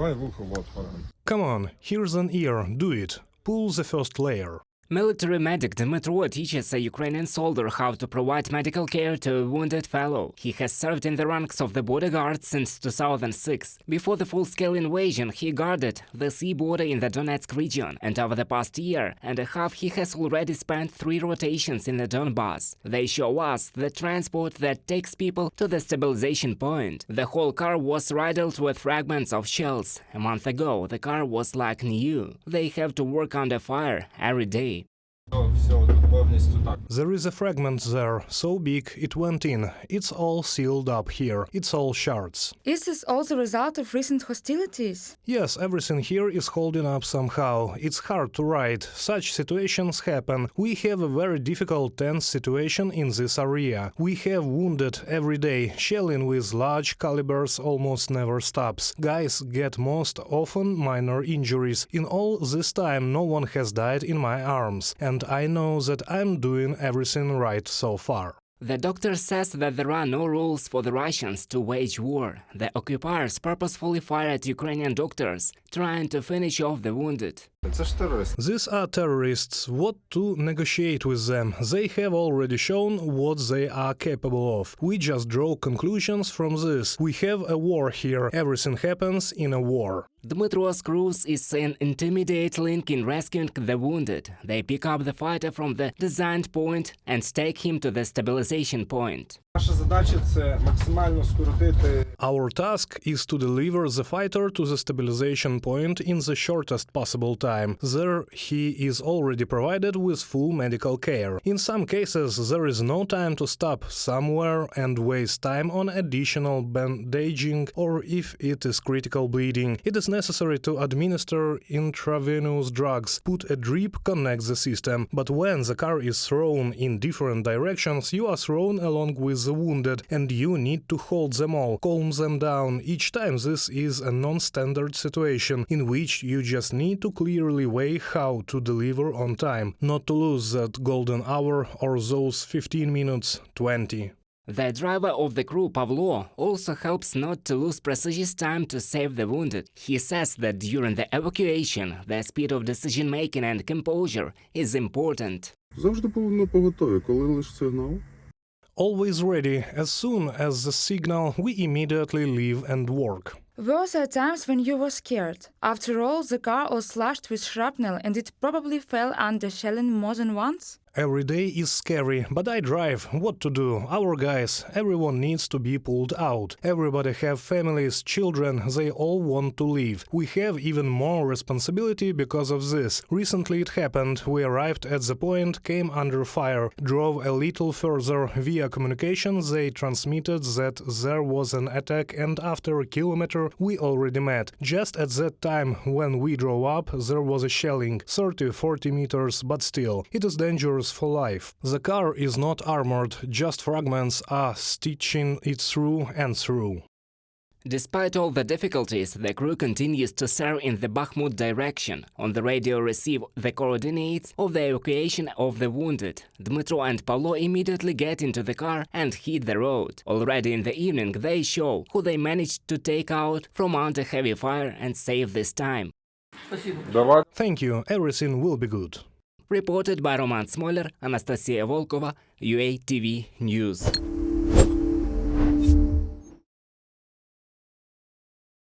Давай вухо, вот. Come on, here's an ear, do it. Pull the first layer. Military medic Dmytro teaches a Ukrainian soldier how to provide medical care to a wounded fellow. He has served in the ranks of the border guard since 2006. Before the full-scale invasion, he guarded the sea border in the Donetsk region, and over the past year and a half he has already spent 3 rotations in the Donbas. They show us the transport that takes people to the stabilization point. The whole car was riddled with fragments of shells. A month ago, the car was like new. They have to work under fire every day. There is a fragment there, so big it went in. It's all sealed up here. It's all shards. Is this also a result of recent hostilities? Yes, everything here is holding up somehow. It's hard to write. Such situations happen. We have a very difficult, tense situation in this area. We have wounded every day. Shelling with large calibers almost never stops. Guys get most often minor injuries. In all this time, no one has died in my arms. And I know that I'm doing everything right so far. The doctor says that there are no rules for the Russians to wage war. The occupiers purposefully fire at Ukrainian doctors, trying to finish off the wounded. These are terrorists. What to negotiate with them? They have already shown what they are capable of. We just draw conclusions from this. We have a war here. Everything happens in a war. Dmytro's cruise is an intermediate link in rescuing the wounded. They pick up the fighter from the designed point and take him to the stabilization point. Our task is to deliver the fighter to the stabilization point in the shortest possible time. There he is already provided with full medical care. In some cases there is no time to stop somewhere and waste time on additional bandaging, or if it is critical bleeding, it is necessary to administer intravenous drugs, put a drip, connect the system. But when the car is thrown in different directions, you are thrown along with the wounded, and you need to hold them all, calm them down. Each time this is a non-standard situation, in which you just need to clearly weigh how to deliver on time, not to lose that golden hour or those 15 minutes, 20. The driver of the crew, Pavlo, also helps not to lose precious time to save the wounded. He says that during the evacuation, the speed of decision-making and composure is important. Завжди повинно поготові, коли лише сигнал. Always ready. As soon as the signal, we immediately leave and work. Were there times when you were scared? After all, the car was slashed with shrapnel and it probably fell under shelling more than once? Every day is scary, but I drive. What to do? Our guys, everyone needs to be pulled out. Everybody have families, children, they all want to leave. We have even more responsibility because of this. Recently it happened. We arrived at the point, came under fire, drove a little further. Via communication they transmitted that there was an attack, and after a kilometer we already met. Just at that time when we drove up there was a shelling, 30-40 meters, but still, it is dangerous for life. The car is not armored, just fragments are stitching it through and through. Despite all the difficulties, the crew continues to serve in the Bakhmut direction. On the radio receive the coordinates of the evacuation of the wounded. Dmytro and Pavlo immediately get into the car and hit the road. Already in the evening they show who they managed to take out from under heavy fire and save this time. Thank you, everything will be good. Reported by Roman Smoler, Anastasia Volkova, UA TV News.